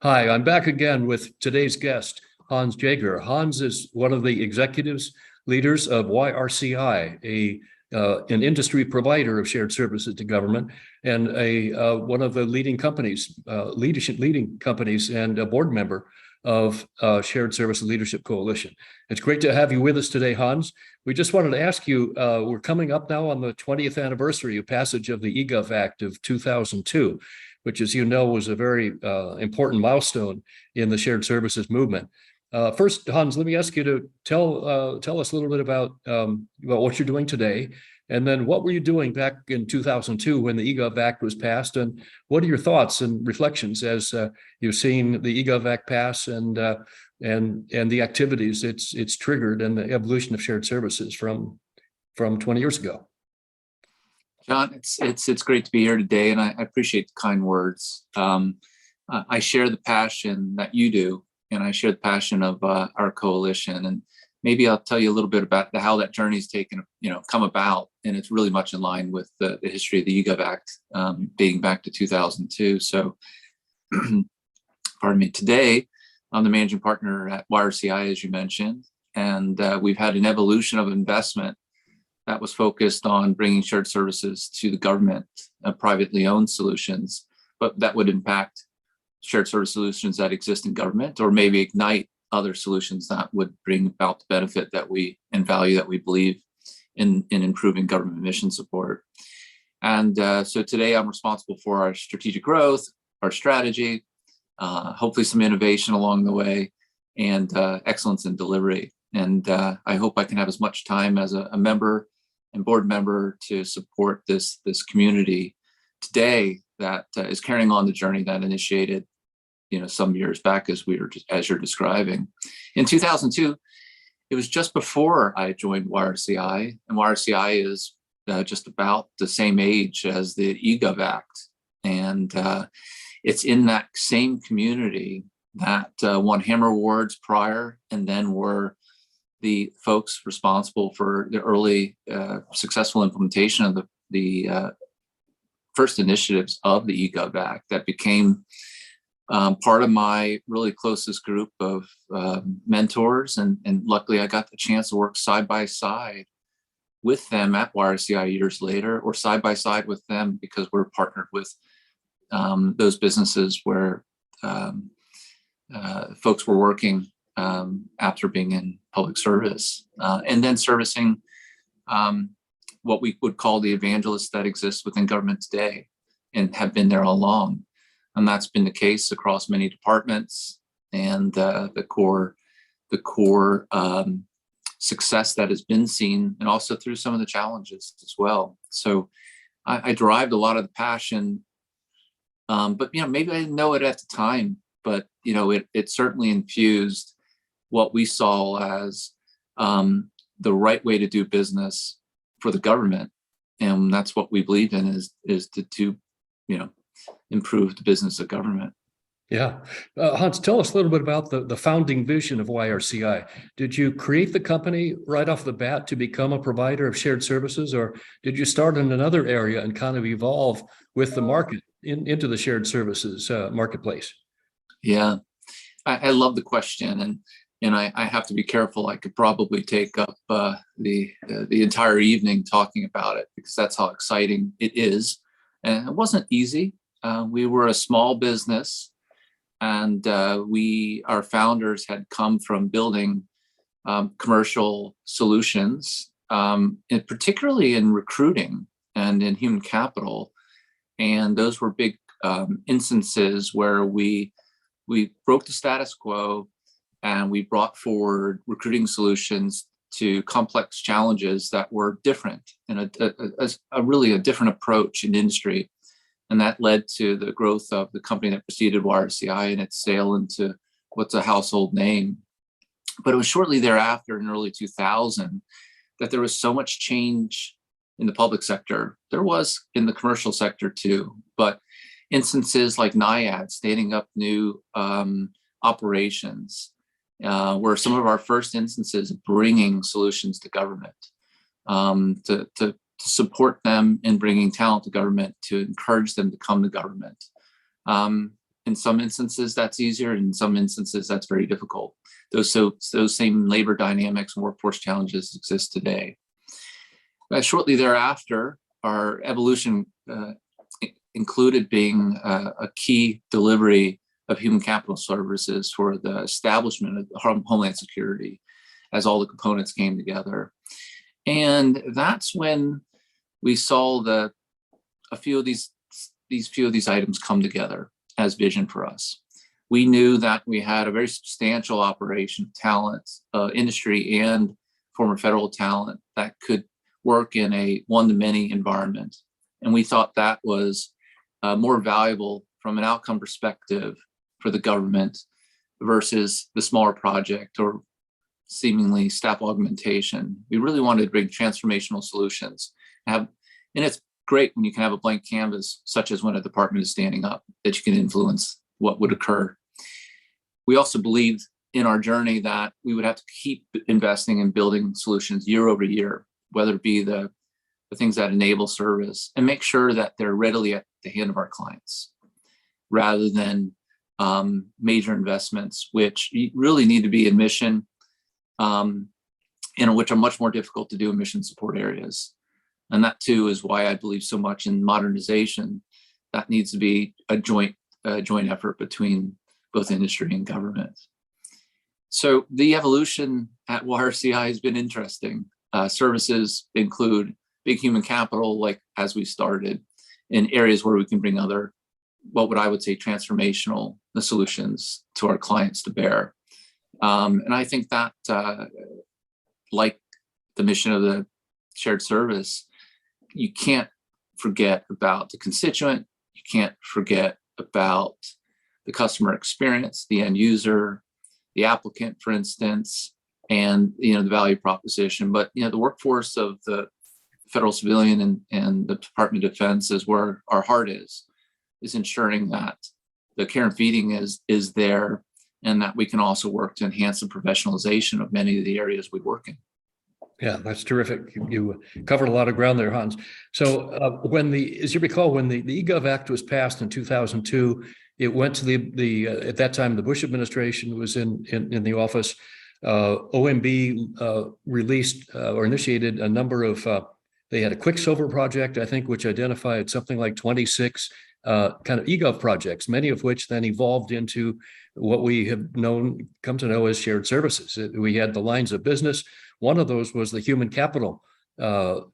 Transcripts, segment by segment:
Hi, I'm back again with today's guest, Hans Jaeger. Hans is one of the executives, leaders of YRCI, an industry provider of shared services to government, and one of the leading companies, leading companies, and a board member of Shared Service Leadership Coalition. It's great to have you with us today, Hans. We just wanted to ask you, we're coming up now on the 20th anniversary of passage of the eGov Act of 2002, which, as you know, was a very important milestone in the shared services movement. First, Hans, let me ask you to tell us a little bit about what you're doing today, and then what were you doing back in 2002 when the eGov Act was passed, and what are your thoughts and reflections as you've seen the eGov Act pass and the activities it's triggered and the evolution of shared services from 20 years ago? John, it's great to be here today, and I appreciate the kind words. I share the passion that you do, and I share the passion of our coalition. And maybe I'll tell you a little bit about how that journey's come about, and it's really much in line with the history of the eGov Act, dating back to 2002. So, pardon me. Today, I'm the managing partner at YRCI, as you mentioned, and we've had an evolution of investment that was focused on bringing shared services to the government, privately owned solutions, but that would impact shared service solutions that exist in government, or maybe ignite other solutions that would bring about the benefit and value that we believe in improving government mission support. And so today I'm responsible for our strategic growth, our strategy, hopefully some innovation along the way, and excellence in delivery. And I hope I can have as much time as a member and board member to support this community today that is carrying on the journey that initiated, some years back, as you're describing. In 2002, it was just before I joined YRCI, and YRCI is just about the same age as the eGov Act, and it's in that same community that won Hammer Awards prior, and then were the folks responsible for the early successful implementation of the first initiatives of the eGov Act that became part of my really closest group of mentors. And luckily I got the chance to work side by side with them at YRCI years later, or side by side with them because we're partnered with those businesses where folks were working after being in public service, and then servicing what we would call the evangelists that exist within government today and have been there all along. And that's been the case across many departments, and the core success that has been seen, and also through some of the challenges as well. So I derived a lot of the passion, but maybe I didn't know it at the time, but it certainly infused what we saw as the right way to do business for the government, and that's what we believe in is to improve the business of government. Yeah. Hans, tell us a little bit about the founding vision of YRCI. Did you create the company right off the bat to become a provider of shared services, or did you start in another area and kind of evolve with the market into the shared services marketplace? Yeah, I love the question, and I have to be careful. I could probably take up the entire evening talking about it, because that's how exciting it is. And it wasn't easy. We were a small business, and our founders had come from building commercial solutions, and particularly in recruiting and in human capital. And those were big instances where we broke the status quo, and we brought forward recruiting solutions to complex challenges that were different, and a really different approach in industry. And that led to the growth of the company that preceded YRCI and its sale into what's a household name. But it was shortly thereafter, in early 2000, that there was so much change in the public sector. There was in the commercial sector too, but instances like NIAID standing up new operations were some of our first instances of bringing solutions to government, to support them in bringing talent to government, to encourage them to come to government. And In some instances, that's easier. In some instances, that's very difficult. Those same labor dynamics and workforce challenges exist today. Shortly thereafter, our evolution included being a key delivery of human capital services for the establishment of Homeland Security as all the components came together. And that's when we saw a few of these items come together as vision for us. We knew that we had a very substantial operation of talent, industry and former federal talent that could work in a one-to-many environment. And we thought that was more valuable from an outcome perspective for the government versus the smaller project or seemingly staff augmentation. We really wanted to bring transformational solutions. And it's great when you can have a blank canvas, such as when a department is standing up, that you can influence what would occur. We also believed in our journey that we would have to keep investing in building solutions year over year, whether it be the things that enable service and make sure that they're readily at the hand of our clients, rather than major investments, which really need to be in mission, and which are much more difficult to do in mission support areas. And that too is why I believe so much in modernization. That needs to be a joint effort between both industry and government. So the evolution at YRCI has been interesting. Services include big human capital, like as we started, in areas where we can bring other, what I would say, transformational solutions to our clients to bear. And I think that, like the mission of the shared service, you can't forget about the constituent. You can't forget about the customer experience, the end user, the applicant, for instance, and the value proposition. But the workforce of the federal civilian and the Department of Defense is where our heart is ensuring that the care and feeding is there, and that we can also work to enhance the professionalization of many of the areas we work in. Yeah, that's terrific. You covered a lot of ground there, Hans. So as you recall, when the eGov Act was passed in 2002, it went to the at that time, the Bush administration was in the office. OMB released or initiated a number of, they had a Quicksilver project, I think, which identified something like 26 kind of eGov projects, many of which then evolved into what we have come to know as shared services. We had the lines of business. One of those was the human capital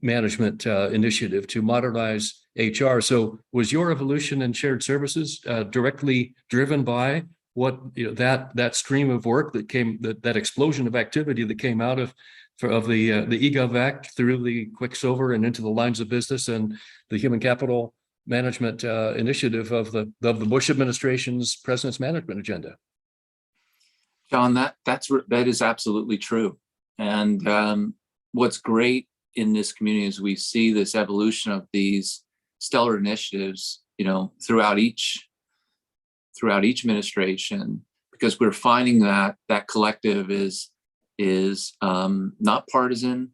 management initiative to modernize HR. So was your evolution in shared services directly driven by what that stream of work that came, that explosion of activity that came out of the eGov Act through the Quicksilver and into the lines of business and the human capital management initiative of the Bush administration's President's Management Agenda? John, that is absolutely true. And what's great in this community is we see this evolution of these stellar initiatives, throughout each administration, because we're finding that collective is not partisan.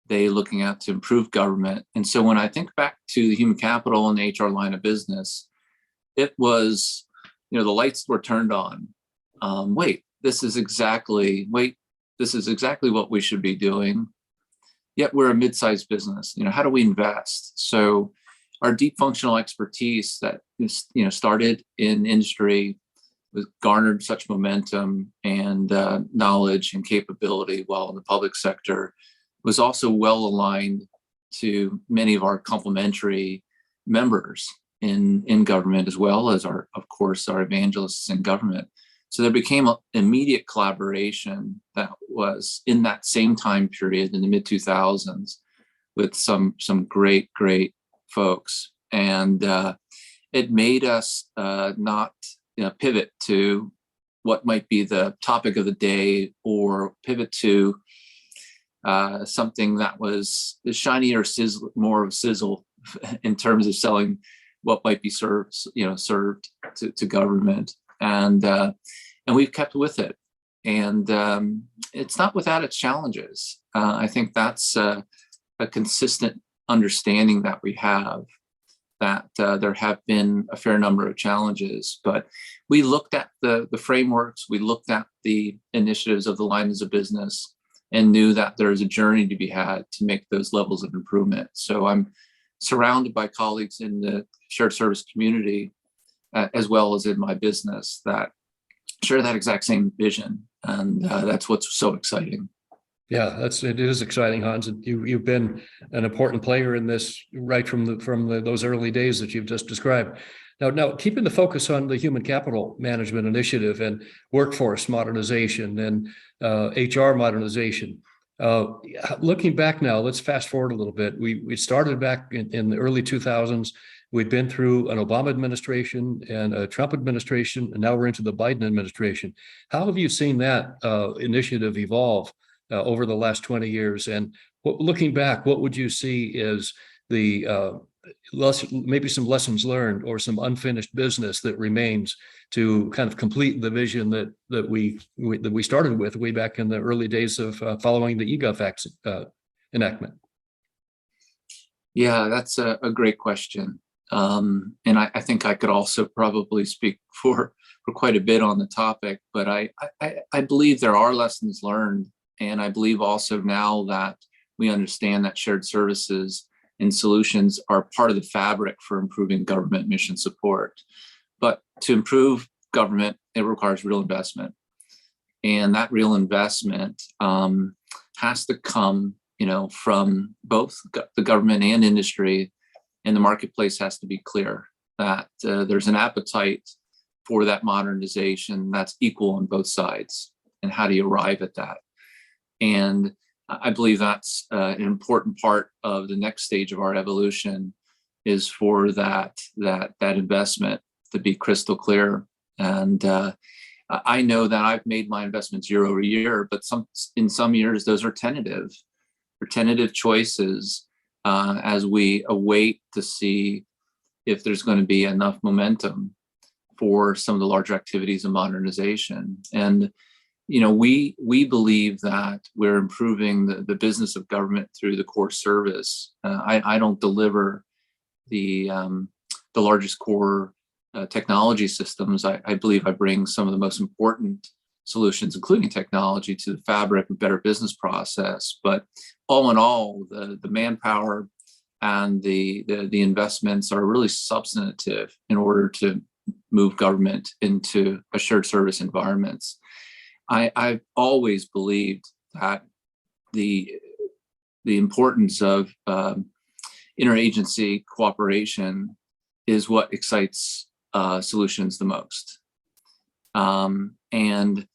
They looking at to improve government. And so when I think back to the human capital and the HR line of business, it was, the lights were turned on. This is exactly what we should be doing. Yet we're a mid-sized business. How do we invest? So our deep functional expertise that started in industry garnered such momentum and knowledge and capability, while in the public sector was also well aligned to many of our complementary members in government, as well as our evangelists in government. So there became an immediate collaboration that was in that same time period in the mid 2000s with some great folks, and it made us not pivot to what might be the topic of the day, or pivot to something that was shiny or more of sizzle in terms of selling what might be served to government. And we've kept with it, and it's not without its challenges. I think that's a consistent understanding that we have. that there have been a fair number of challenges, but we looked at the frameworks, we looked at the initiatives of the lines of business, and knew that there's a journey to be had to make those levels of improvement. So I'm surrounded by colleagues in the shared service community, as well as in my business, that share that exact same vision, and that's what's so exciting. Yeah, it is exciting, Hans. And you've been an important player in this right from those early days that you've just described. Now, keeping the focus on the human capital management initiative and workforce modernization and HR modernization. Looking back now, let's fast forward a little bit. We started back in the early 2000s. We've been through an Obama administration and a Trump administration, and now we're into the Biden administration. How have you seen that initiative evolve over the last 20 years? And looking back, what would you see is the maybe some lessons learned or some unfinished business that remains to kind of complete the vision that we started with way back in the early days of following the eGov Act enactment? Yeah, that's a great question. And I think I could also probably speak for quite a bit on the topic, but I believe there are lessons learned. And I believe also now that we understand that shared services and solutions are part of the fabric for improving government mission support. But to improve government, it requires real investment. And that real investment has to come, from both the government and industry, and the marketplace has to be clear that there's an appetite for that modernization that's equal on both sides. And how do you arrive at that? And I believe that's an important part of the next stage of our evolution, is for that investment to be crystal clear. And I know that I've made my investments year over year, but in some years those are tentative choices as we await to see if there's going to be enough momentum for some of the larger activities of modernization. And we believe that we're improving the business of government through the core service. I don't deliver the largest core technology systems. I believe I bring some of the most important solutions, including technology, to the fabric of better business process. But all in all, the manpower and the investments are really substantive in order to move government into a shared service environments. I've always believed that the importance of interagency cooperation is what excites solutions the most. And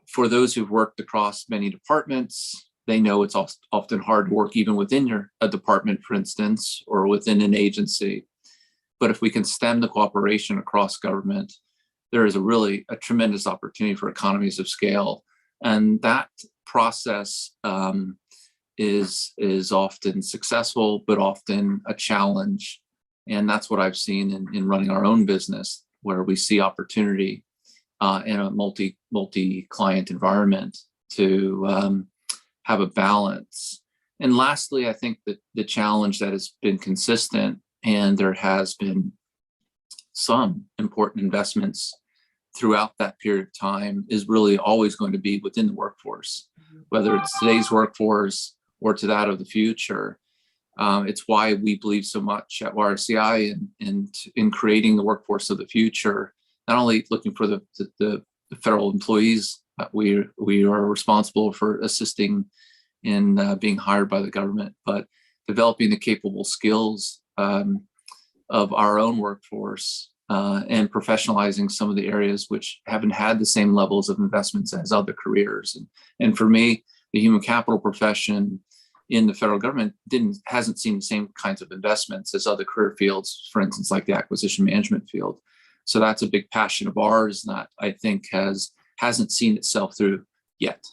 for those who've worked across many departments, they know it's often hard work even within a department, for instance, or within an agency. But if we can stem the cooperation across government, there is a tremendous opportunity for economies of scale. And that process is often successful, but often a challenge. And that's what I've seen in running our own business, where we see opportunity in a multi-client environment to have a balance. And lastly, I think that the challenge that has been consistent, and there has been some important investments throughout that period of time, is really always going to be within the workforce, whether it's today's workforce or to that of the future. It's why we believe so much at YRCI in creating the workforce of the future, not only looking for the federal employees that we are responsible for assisting in being hired by the government, but developing the capable skills of our own workforce and professionalizing some of the areas which haven't had the same levels of investments as other careers. And for me, the human capital profession in the federal government hasn't seen the same kinds of investments as other career fields, for instance, like the acquisition management field. So that's a big passion of ours that I think hasn't seen itself through yet.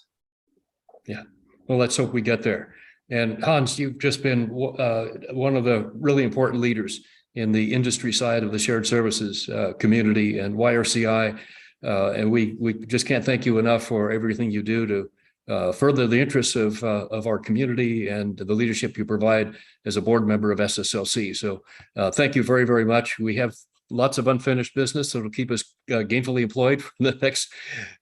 Yeah. Well, let's hope we get there. And Hans, you've just been one of the really important leaders in the industry side of the shared services community and YRCI. And we just can't thank you enough for everything you do to further the interests of our community and the leadership you provide as a board member of SSLC. So thank you very, very much. We have lots of unfinished business that will keep us gainfully employed for the next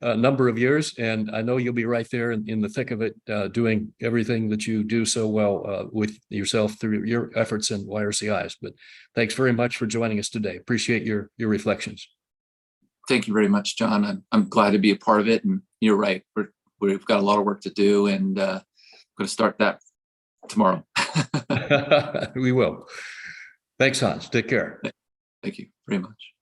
number of years. And I know you'll be right there in the thick of it, doing everything that you do so well with yourself through your efforts in YRCIs. But thanks very much for joining us today. Appreciate your reflections. Thank you very much, John. I'm glad to be a part of it. And you're right. We've got a lot of work to do, and going to start that tomorrow. We will. Thanks, Hans. Take care. Thank you very much.